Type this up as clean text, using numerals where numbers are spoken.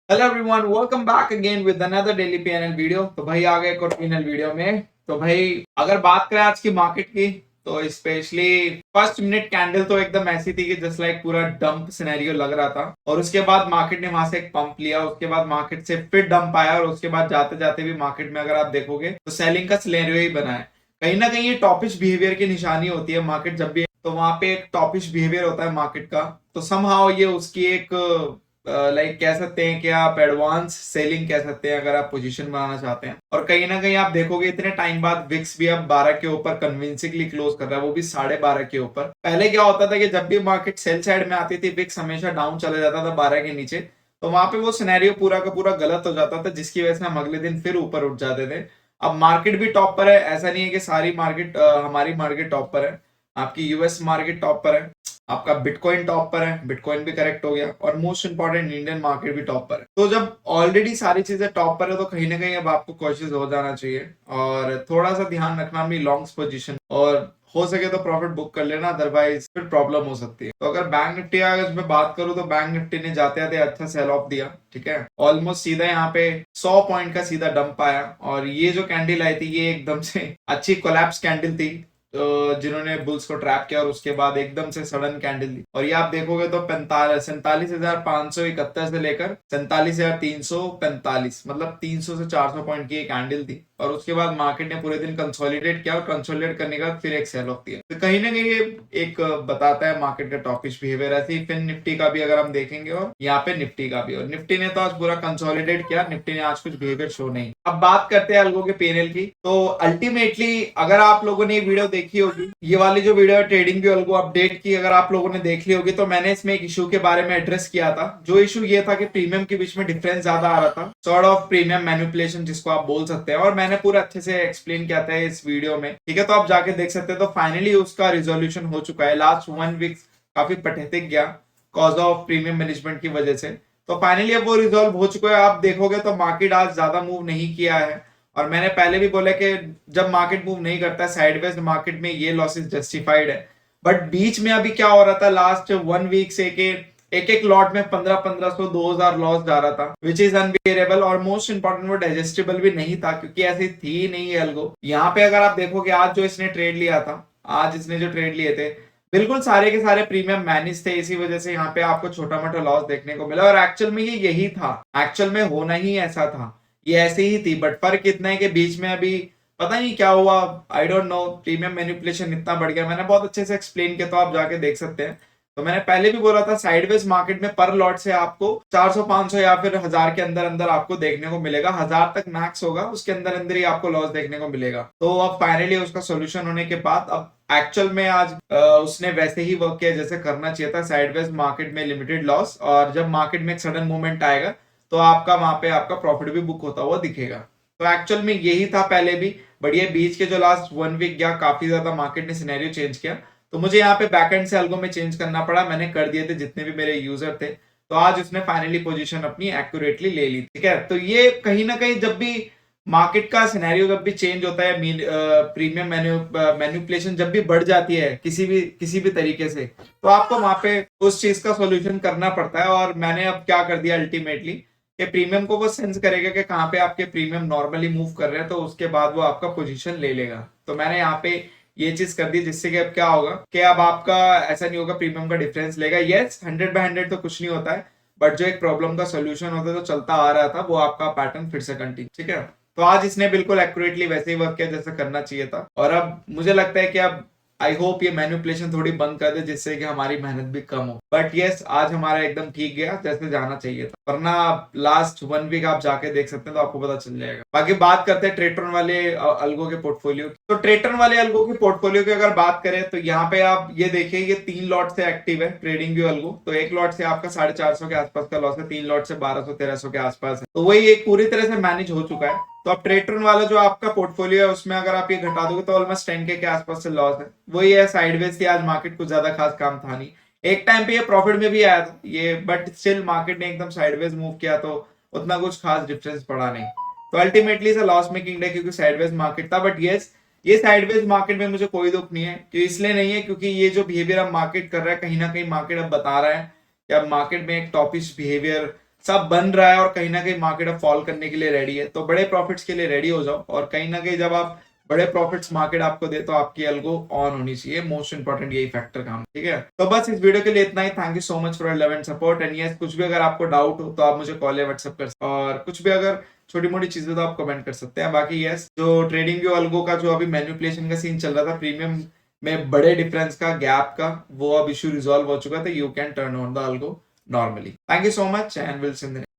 Hello everyone, welcome back again with another daily PNL video. तो भाई आ गए एक पीएनएल वीडियो में। तो भाई अगर बात करें आज की मार्केट की, तो स्पेशली फर्स्ट मिनट कैंडल तो एकदम ऐसी थी कि जस्ट लाइक पूरा डंप सिनेरियो लग रहा था। और उसके बाद मार्केट ने वहां से एक पंप लिया, उसके बाद मार्केट से फिर डंप आया और उसके बाद जाते जाते भी मार्केट में अगर आप देखोगे तो सेलिंग का सिनेरियो ही बना है। कहीं ना कहीं ये टॉपिश बिहेवियर की निशानी होती है। मार्केट जब भी तो वहां पे एक टॉपिश बिहेवियर होता है मार्केट का, तो समहाउ ये उसकी एक लाइक कह सकते हैं कि आप एडवांस सेलिंग कह सकते हैं अगर आप पोजीशन बनाना चाहते हैं। और कहीं ना कहीं आप देखोगे इतने टाइम बाद विक्स भी अब 12 के ऊपर कन्विंसिंगली क्लोज कर रहा है, वो भी 12.5 के ऊपर। पहले क्या होता था कि जब भी मार्केट सेल साइड में आती थी विक्स हमेशा डाउन चला जाता था 12 के नीचे, तो वहां पे वो सिनेरियो पूरा का पूरा गलत हो जाता था, जिसकी वजह से हम अगले दिन फिर ऊपर उठ जाते थे। अब मार्केट भी टॉप पर है, ऐसा नहीं है कि सारी मार्केट हमारी मार्केट टॉप पर है। आपकी यूएस मार्केट टॉप पर है, आपका बिटकॉइन टॉप पर है, बिटकॉइन भी करेक्ट हो गया, और मोस्ट इंपॉर्टेंट इंडियन मार्केट भी टॉप पर है। तो जब ऑलरेडी सारी चीजें टॉप पर है तो कहीं ना कहीं अब आपको कॉशियस हो जाना चाहिए और थोड़ा सा ध्यान रखना भी लॉन्ग्स पोजीशन, और हो सके तो प्रॉफिट बुक कर लेना, अदरवाइज फिर प्रॉब्लम हो सकती है। तो अगर बैंक निफ्टी अगर मैं बात करूं तो बैंक निफ्टी ने जाते जाते अच्छा सेल ऑफ दिया, ठीक है। ऑलमोस्ट सीधा यहाँ पे 100 पॉइंट का सीधा डंप आया, और ये जो कैंडल आई थी ये एकदम से अच्छी कोलैप्स कैंडल थी, तो जिन्होंने बुल्स को ट्रैप किया, और उसके बाद एकदम से सडन कैंडल दी। और ये आप देखोगे तो 47,571 से लेकर 47,345, मतलब 300 से 400 पॉइंट की एक कैंडल थी। और उसके बाद मार्केट ने पूरे दिन कंसोलिडेट किया, और कंसोलिडेट करने के बाद फिर एक सेल ऑफ दिया। तो कहीं ना कहीं ये एक बताता है मार्केट का टॉपिश बिहेवियर। ऐसे ही फिर निफ्टी का भी अगर हम देखेंगे, और यहाँ पे निफ्टी का भी, और निफ्टी ने तो आज पूरा कंसोलिडेट किया, निफ्टी ने आज कुछ बिहेवियर शो नहीं। अब बात करते हैं अलगो के पीएनएल की। तो अल्टीमेटली अगर आप लोगों ने ये वीडियो देखी होगी, ये वाली जो वीडियो है ट्रेडिंग व्यू अलगो अपडेट की, अगर आप लोगों ने देख ली होगी, तो मैंने इसमें एक इशू के बारे में एड्रेस किया था। जो इशू ये था कि प्रीमियम के बीच में डिफरेंस ज्यादा आ रहा था, सॉर्ट ऑफ प्रीमियम मैनिपुलेशन जिसको आप बोल सकते हैं, और मैंने पूरा अच्छे से एक्सप्लेन किया था इस वीडियो में, ठीक है। तो आप जाके देख सकते हैं। तो फाइनली उसका रिजोल्यूशन हो चुका है। लास्ट 1 वीक काफी पठेतिक गया कॉज ऑफ प्रीमियम मैनेजमेंट की वजह से। तो फाइनली अब वो रिजोल्व हो चुका है। आप देखोगे तो मार्केट आज ज्यादा मूव नहीं किया है, और मैंने पहले भी बोला कि जब मार्केट मूव नहीं करता साइडवेज मार्केट में ये लॉसेस जस्टिफाइड है। बट बीच में अभी क्या हो रहा था लास्ट 1 वीक से कि एक एक लॉट में 1500 2000 लॉस जा रहा था, विच इज अनबियरेबल। और मोस्ट इंपॉर्टेंट वो डाइजेस्टेबल भी नहीं था, क्योंकि ऐसी थी नहीं है अलगो। यहाँ पे अगर आप देखोगे आज जो इसने ट्रेड लिया था, आज इसने जो ट्रेड लिए थे बिल्कुल सारे के सारे प्रीमियम मैनेज थे, इसी वजह से यहाँ पे आपको छोटा मोटा लॉस देखने को मिला। और एक्चुअल में ये यही था, एक्चुअल में होना ही ऐसा था, ये ऐसे ही थी। बट फर्क इतना है कि बीच में अभी पता नहीं क्या हुआ, I don't know, premium manipulation इतना बढ़ गया। मैंने बहुत अच्छे से एक्सप्लेन किया, तो आप जाके देख सकते हैं। तो मैंने पहले भी बोला था साइडवेज मार्केट में पर लॉट से आपको 400 500 या फिर 1000 के अंदर अंदर आपको देखने को मिलेगा। 1000 तक मैक्स होगा, उसके अंदर अंदर ही आपको लॉस देखने को मिलेगा। तो अब फाइनली उसका सोल्यूशन होने के बाद अब एक्चुअल में आज उसने वैसे ही वर्क किया जैसे करना चाहिए था। साइडवेज मार्केट में लिमिटेड लॉस, और जब मार्केट में एक सडन मूवमेंट आएगा तो आपका वहां पे आपका प्रॉफिट भी बुक होता हुआ दिखेगा। तो एक्चुअल में यही था पहले भी। बट ये बीच के जो लास्ट 1 वीक गया काफी ज्यादा मार्केट ने सिनेरियो चेंज किया, तो मुझे यहाँ पे बैकएंड से अल्गो में चेंज करना पड़ा। मैंने कर दिए थे जितने भी मेरे यूजर थे, तो आज उसने फाइनली पोजीशन अपनी एक्यूरेटली ले ली, ठीक है। तो ये कहीं ना कहीं जब भी मार्केट का सिनेरियो जब भी चेंज होता है, प्रीमियम मैन्युपुलेशन जब भी बढ़ जाती है किसी भी तरीके से, तो आपको वहां पे उस चीज का सोल्यूशन करना पड़ता है। और मैंने अब क्या कर दिया अल्टीमेटली कि प्रीमियम को वो सेंस करेगा कि कहाँ पे आपके प्रीमियम नॉर्मली मूव कर रहे हैं, तो उसके बाद वो आपका पोजीशन ले लेगा। तो मैंने यहाँ पे ये चीज कर दी, जिससे कि अब क्या होगा कि अब आपका ऐसा नहीं होगा प्रीमियम का डिफरेंस लेगा। यस 100/100 तो कुछ नहीं होता है, बट जो एक प्रॉब्लम का सोल्यूशन होता है जो चलता आ रहा था, वो आपका पैटर्न फिर से कंटिन्यू, ठीक है। तो आज इसने बिल्कुल एक्यूरेटली वैसे ही वर्क किया जैसे करना चाहिए था। और अब मुझे लगता है कि अब आई होप ये मैनिपुलेशन थोड़ी बंद कर दे, जिससे कि हमारी मेहनत भी कम हो। बट यस आज हमारा एकदम ठीक गया जैसे जाना चाहिए था, वरना लास्ट 1 वीक आप जाके देख सकते हैं तो आपको पता चल जाएगा। बाकी बात करते हैं ट्रेटन वाले अलगो के पोर्टफोलियो की। तो ट्रेटन वाले अलगो के पोर्टफोलियो की अगर बात करें तो यहाँ पे आप ये देखिए, ये 3 लॉट से एक्टिव है ट्रेडिंग व्यू अलगो। तो एक लॉट से आपका 450 के आसपास का लॉस है, 3 लॉट से 1200 1300 के आसपास है, तो वही एक पूरी तरह से मैनेज हो चुका है। तो अब ट्रेटन वाला जो आपका पोर्टफोलियो है उसमें अगर आप ये घटा दोगे तो ऑलमोस्ट 10K के आसपास से लॉस है। वही है साइडवेज थी आज, मार्केट कुछ ज्यादा खास काम था नहीं। एक टाइम पे ये प्रॉफिट में भी आया था ये, बट स्टिल मार्केट ने एकदम साइडवेज मूव किया, तो उतना कुछ खास डिफरेंस पड़ा नहीं। तो अल्टीमेटली से लॉस मेकिंग डे, क्योंकि साइडवेज मार्केट था। बट यस ये साइडवेज मार्केट में मुझे कोई दुख नहीं है, क्यों इसलिए नहीं है क्योंकि ये जो बिहेवियर अब मार्केट कर रहा है, कहीं ना कहीं मार्केट अब बता रहा है कि अब मार्केट में एक टॉपिश बिहेवियर सब बन रहा है और कहीं ना कहीं मार्केट अब फॉल करने के लिए रेडी है, तो बड़े प्रॉफिट्स के लिए रेडी हो जाओ। और कहीं ना कहीं जब आप बड़े प्रॉफिट्स मार्केट आपको दे तो आपकी एल्गो ऑन होनी चाहिए, मोस्ट इंपॉर्टेंट यही फैक्टर काम, ठीक है। तो बस इस वीडियो के लिए इतना ही। Thank you so much for love and support. And yes, कुछ भी अगर आपको डाउट हो तो आप मुझे कॉल या व्हाट्सएप कर सकते हैं, और कुछ भी अगर छोटी मोटी चीजें तो आप कमेंट कर सकते हैं। बाकी यस, जो ट्रेडिंग व्यू अल्गो का जो अभी मैनिपुलेशन का सीन चल रहा था प्रीमियम में बड़े डिफरेंस का गैप का, वो अब इशू रिजॉल्व हो चुका था। You can turn on the algo normally. Thank you so much and we'll see you in the next